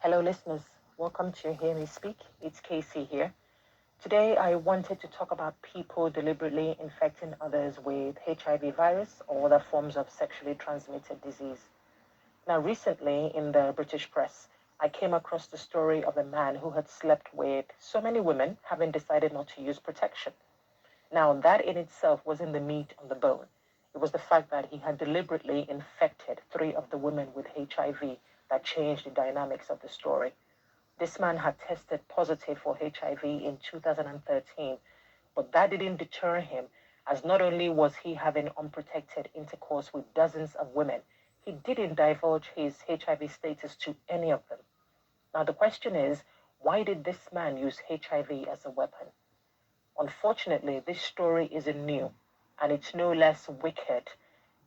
Hello, listeners. Welcome to Hear Me Speak. It's Casey here. Today, I wanted to talk about people deliberately infecting others with HIV virus or other forms of sexually transmitted disease. Now, recently in the British press, I came across the story of a man who had slept with so many women, having decided not to use protection. Now, that in itself wasn't the meat on the bone. It was the fact that he had deliberately infected 3 of the women with HIV that changed the dynamics of the story. This man had tested positive for HIV in 2013, but that didn't deter him, as not only was he having unprotected intercourse with dozens of women, he didn't divulge his HIV status to any of them. Now, the question is, why did this man use HIV as a weapon? Unfortunately, this story isn't new, and it's no less wicked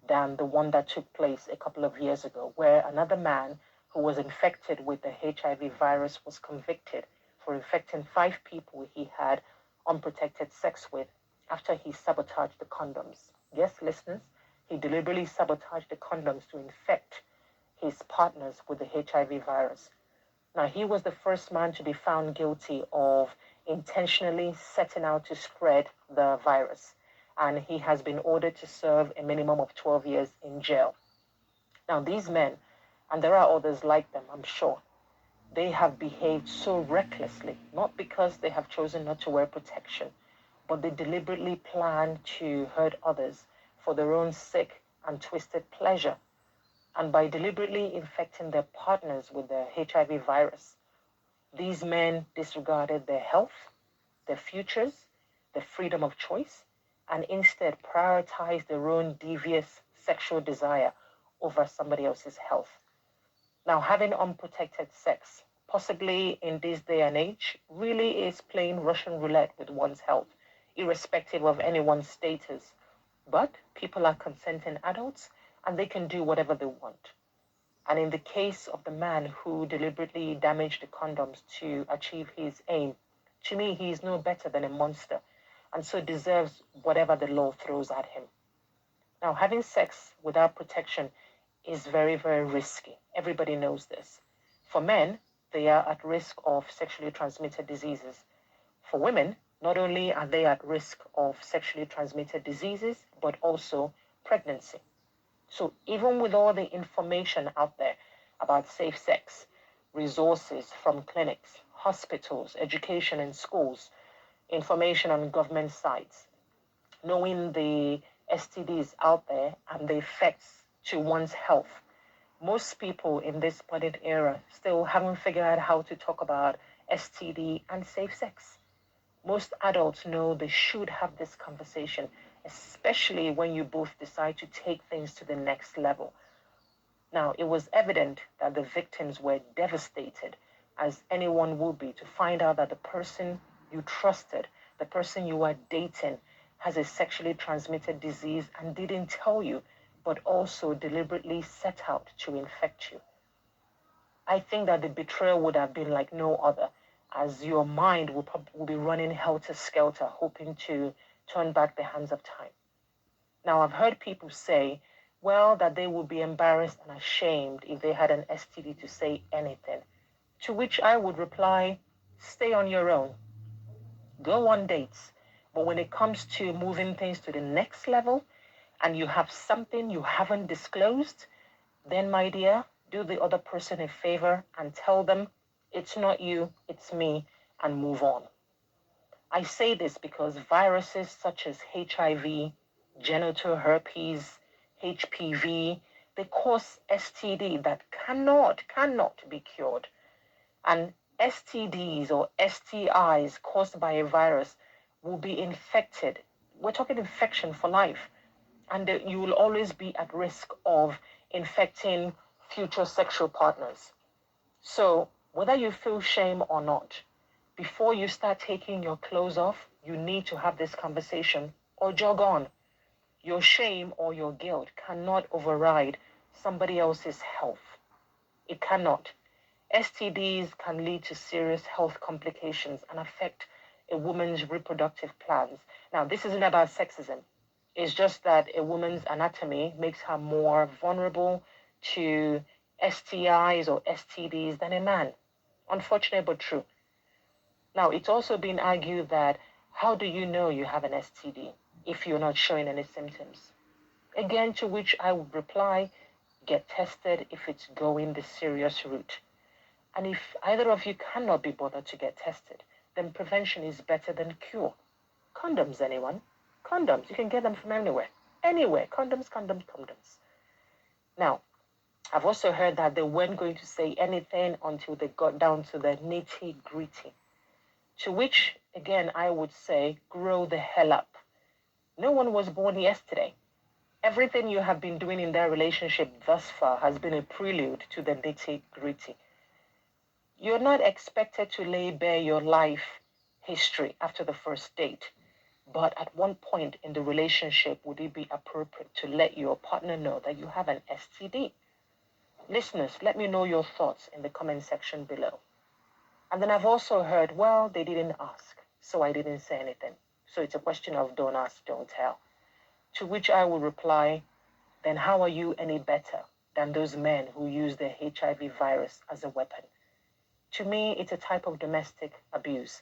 than the one that took place a couple of years ago, where another man who was infected with the HIV virus was convicted for infecting 5 people he had unprotected sex with after he sabotaged the condoms. Yes, listeners, he deliberately sabotaged the condoms to infect his partners with the HIV virus. Now, he was the first man to be found guilty of intentionally setting out to spread the virus, and he has been ordered to serve a minimum of 12 years in jail. Now, these men, and there are others like them, I'm sure, they have behaved so recklessly, not because they have chosen not to wear protection, but they deliberately plan to hurt others for their own sick and twisted pleasure. And by deliberately infecting their partners with the HIV virus, these men disregarded their health, their futures, their freedom of choice, and instead prioritized their own devious sexual desire over somebody else's health. Now, having unprotected sex, possibly in this day and age, really is playing Russian roulette with one's health, irrespective of anyone's status. But people are consenting adults, and they can do whatever they want. And in the case of the man who deliberately damaged the condoms to achieve his aim, to me, he is no better than a monster, and so deserves whatever the law throws at him. Now, having sex without protection is very, very risky. Everybody knows this. For men, they are at risk of sexually transmitted diseases. For women, not only are they at risk of sexually transmitted diseases, but also pregnancy. So even with all the information out there about safe sex, resources from clinics, hospitals, education in schools, information on government sites, knowing the STDs out there and the effects to one's health, most people in this modern era still haven't figured out how to talk about STD and safe sex. Most adults know they should have this conversation, especially when you both decide to take things to the next level. Now, it was evident that the victims were devastated, as anyone would be, to find out that the person you trusted, the person you were dating, has a sexually transmitted disease and didn't tell you, but also deliberately set out to infect you. I think that the betrayal would have been like no other, as your mind will be running helter-skelter, hoping to turn back the hands of time. Now, I've heard people say, well, that they would be embarrassed and ashamed if they had an STD to say anything. To which I would reply, stay on your own. Go on dates. But when it comes to moving things to the next level and you have something you haven't disclosed, then, my dear, do the other person a favor and tell them it's not you, it's me, and move on. I say this because viruses such as HIV, genital herpes, HPV, they cause STD that cannot be cured. And STDs or STIs caused by a virus will be infected. We're talking infection for life. And you will always be at risk of infecting future sexual partners. So, whether you feel shame or not, before you start taking your clothes off, you need to have this conversation or jog on. Your shame or your guilt cannot override somebody else's health. It cannot. STDs can lead to serious health complications and affect a woman's reproductive plans. Now, this isn't about sexism. It's just that a woman's anatomy makes her more vulnerable to STIs or STDs than a man. Unfortunate but true. Now, it's also been argued that how do you know you have an STD if you're not showing any symptoms? Again, to which I would reply, get tested if it's going the serious route. And if either of you cannot be bothered to get tested, then prevention is better than cure. Condoms, anyone? Condoms, you can get them from anywhere. Anywhere. Condoms, condoms, condoms. Now, I've also heard that they weren't going to say anything until they got down to the nitty-gritty. To which, again, I would say, grow the hell up. No one was born yesterday. Everything you have been doing in that relationship thus far has been a prelude to the nitty-gritty. You're not expected to lay bare your life history after the first date. But at one point in the relationship, would it be appropriate to let your partner know that you have an STD? Listeners, let me know your thoughts in the comment section below. And then I've also heard, well, they didn't ask, so I didn't say anything. So it's a question of don't ask, don't tell. To which I will reply, then how are you any better than those men who use the HIV virus as a weapon? To me, it's a type of domestic abuse,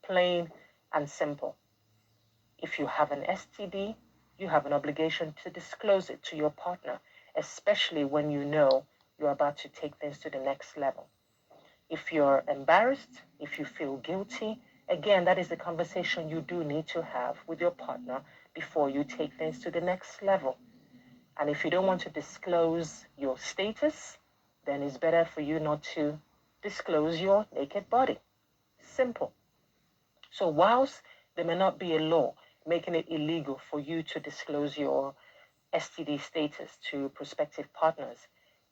plain and simple. If you have an STD, you have an obligation to disclose it to your partner, especially when you know you're about to take things to the next level. If you're embarrassed, if you feel guilty, again, that is the conversation you do need to have with your partner before you take things to the next level. And if you don't want to disclose your status, then it's better for you not to disclose your naked body. Simple. So whilst there may not be a law making it illegal for you to disclose your STD status to prospective partners,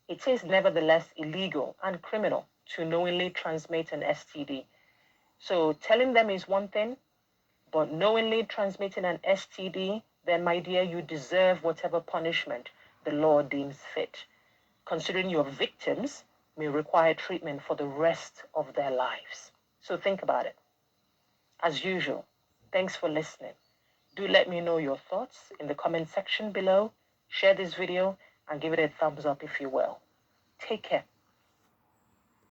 it is nevertheless illegal and criminal to knowingly transmit an STD. So telling them is one thing, but knowingly transmitting an STD, then my dear, you deserve whatever punishment the law deems fit, considering your victims may require treatment for the rest of their lives. So think about it. As usual, thanks for listening. Do let me know your thoughts in the comment section below. Share this video and give it a thumbs up if you will. Take care.